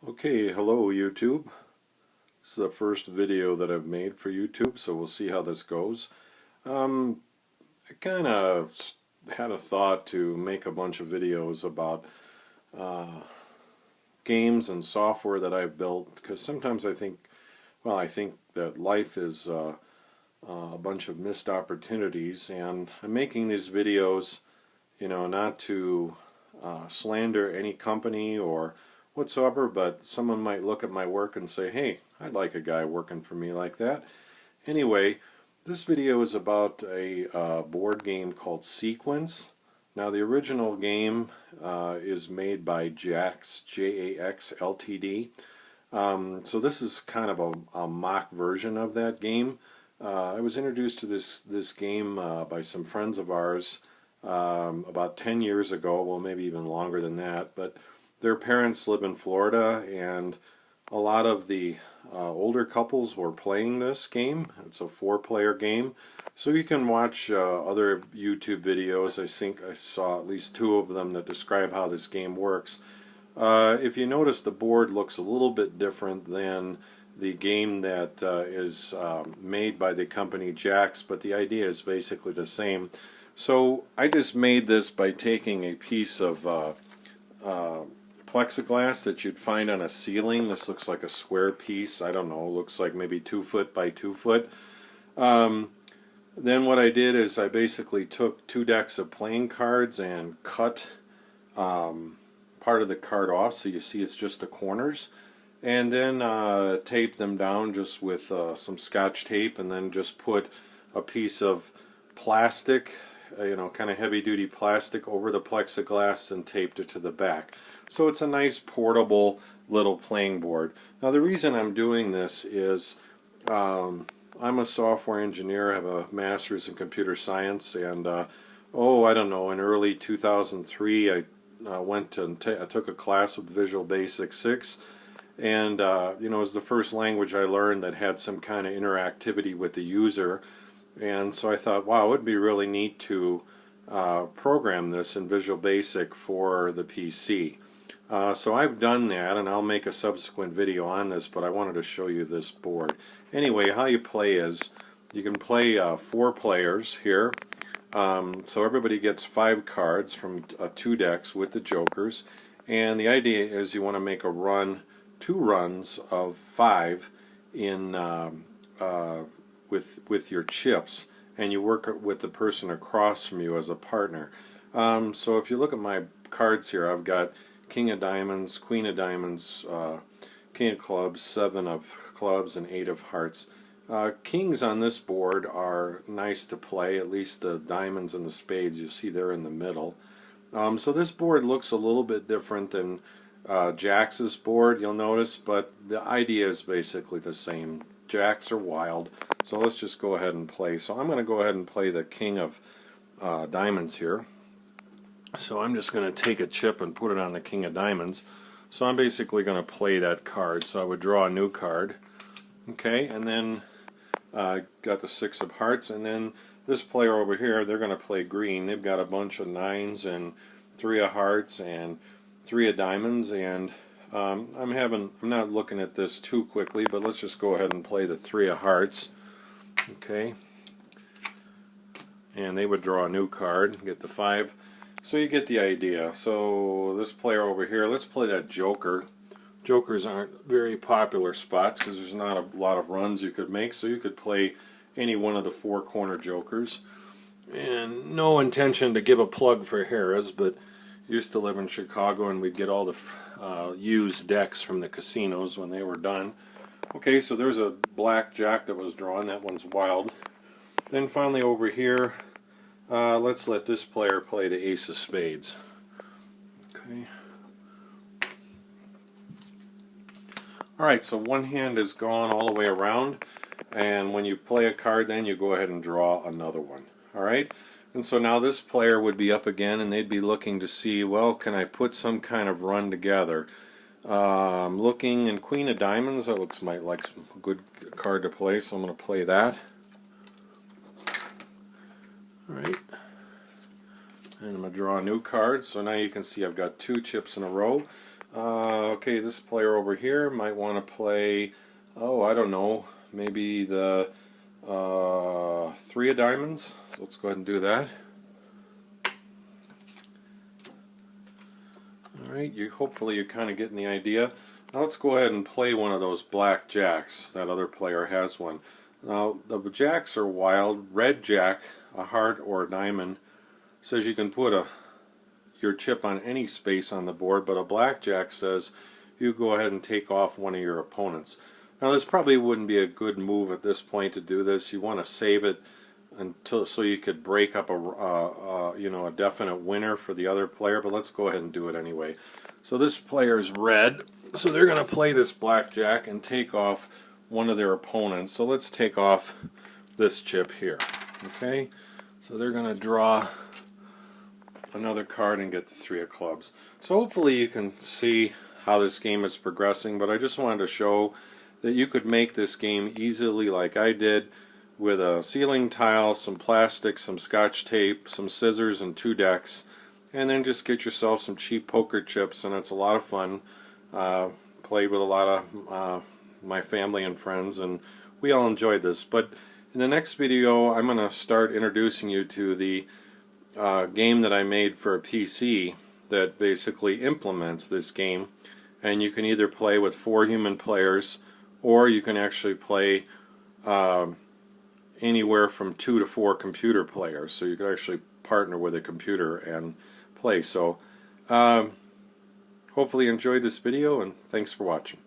Okay, hello YouTube. This is the first video that I've made for YouTube, so we'll see how this goes. I kind of had a thought to make a bunch of videos about games and software that I've built, because sometimes I think that life is a bunch of missed opportunities, and I'm making these videos, not to slander any company or whatsoever, but someone might look at my work and say, hey, I'd like a guy working for me like that. Anyway, this video is about a board game called Sequence. Now, the original game is made by Jax, J-A-X Ltd. So this is kind of a mock version of that game. I was introduced to this game by some friends of ours about 10 years ago, well, maybe even longer than that, but their parents live in Florida, and a lot of the older couples were playing this game. It's a 4-player game, so you can watch other YouTube videos. I think I saw at least 2 of them that describe how this game works. If you notice, the board looks a little bit different than the game that is made by the company Jax, but the idea is basically the same. So I just made this by taking a piece of plexiglass that you'd find on a ceiling. This looks like a square piece. I don't know, looks like maybe 2 foot by 2 foot. Then what I did is I basically took 2 decks of playing cards and cut part of the card off, so you see it's just the corners, and then taped them down just with some Scotch tape, and then just put a piece of plastic, kind of heavy-duty plastic over the plexiglass and taped it to the back. So it's a nice portable little playing board. Now, the reason I'm doing this is I'm a software engineer. I have a master's in computer science, and I don't know, in early 2003 I took a class with Visual Basic 6, and it was the first language I learned that had some kind of interactivity with the user. And so I thought, wow, it would be really neat to program this in Visual Basic for the PC. So I've done that, and I'll make a subsequent video on this, but I wanted to show you this board. Anyway, how you play is you can play 4 players here. So everybody gets 5 cards from 2 decks with the jokers, and the idea is you want to make a run, 2 runs of 5 in with your chips, and you work with the person across from you as a partner. So if you look at my cards here, I've got King of Diamonds, Queen of Diamonds, King of Clubs, 7 of Clubs, and 8 of Hearts. Kings on this board are nice to play, at least the diamonds and the spades, you see they're in the middle. So this board looks a little bit different than Jax's board, you'll notice, but the idea is basically the same. Jacks are wild, so let's just go ahead and play. So I'm going to go ahead and play the King of Diamonds here. So I'm just going to take a chip and put it on the King of Diamonds. So I'm basically going to play that card. So I would draw a new card. Okay, and then got the 6 of Hearts, and then this player over here, they're going to play green. They've got a bunch of 9s and 3 of Hearts and 3 of Diamonds, and I'm not looking at this too quickly, but let's just go ahead and play the 3 of Hearts. Okay, and they would draw a new card, get the 5. So you get the idea. So this player over here, let's play that Joker. Jokers aren't very popular spots because there's not a lot of runs you could make, so you could play any one of the 4 corner jokers. And no intention to give a plug for Harrah's, but used to live in Chicago, and we'd get all the used decks from the casinos when they were done. Okay, so there's a black jack that was drawn. That one's wild. Then finally over here, let's let this player play the Ace of Spades. Okay. Alright, so one hand is gone all the way around, and when you play a card, then you go ahead and draw another one. Alright, and so now this player would be up again, and they'd be looking to see, well, can I put some kind of run together? I'm looking in Queen of Diamonds. That looks like a good card to play, so I'm going to play that. Alright, and I'm going to draw a new card, so now you can see I've got 2 chips in a row. Okay, this player over here might want to play, oh, I don't know, maybe the 3 of diamonds. So let's go ahead and do that. Alright, hopefully you're kind of getting the idea. Now let's go ahead and play one of those black jacks. That other player has one. Now the jacks are wild. Red jack, a heart or a diamond, says you can put your chip on any space on the board, but a blackjack says you go ahead and take off one of your opponents. Now this probably wouldn't be a good move at this point to do this. You want to save it until so you could break up a definite winner for the other player, but let's go ahead and do it anyway. So this player is red, so they're going to play this blackjack and take off one of their opponents. So let's take off this chip here. Okay, so they're going to draw another card and get the 3 of clubs. So hopefully you can see how this game is progressing, but I just wanted to show that you could make this game easily like I did with a ceiling tile, some plastic, some scotch tape, some scissors, and 2 decks, and then just get yourself some cheap poker chips, and it's a lot of fun. Played with a lot of my family and friends, and we all enjoyed this. But in the next video I'm going to start introducing you to the game that I made for a PC that basically implements this game, and you can either play with 4 human players, or you can actually play anywhere from 2 to 4 computer players, so you can actually partner with a computer and play. So hopefully you enjoyed this video, and thanks for watching.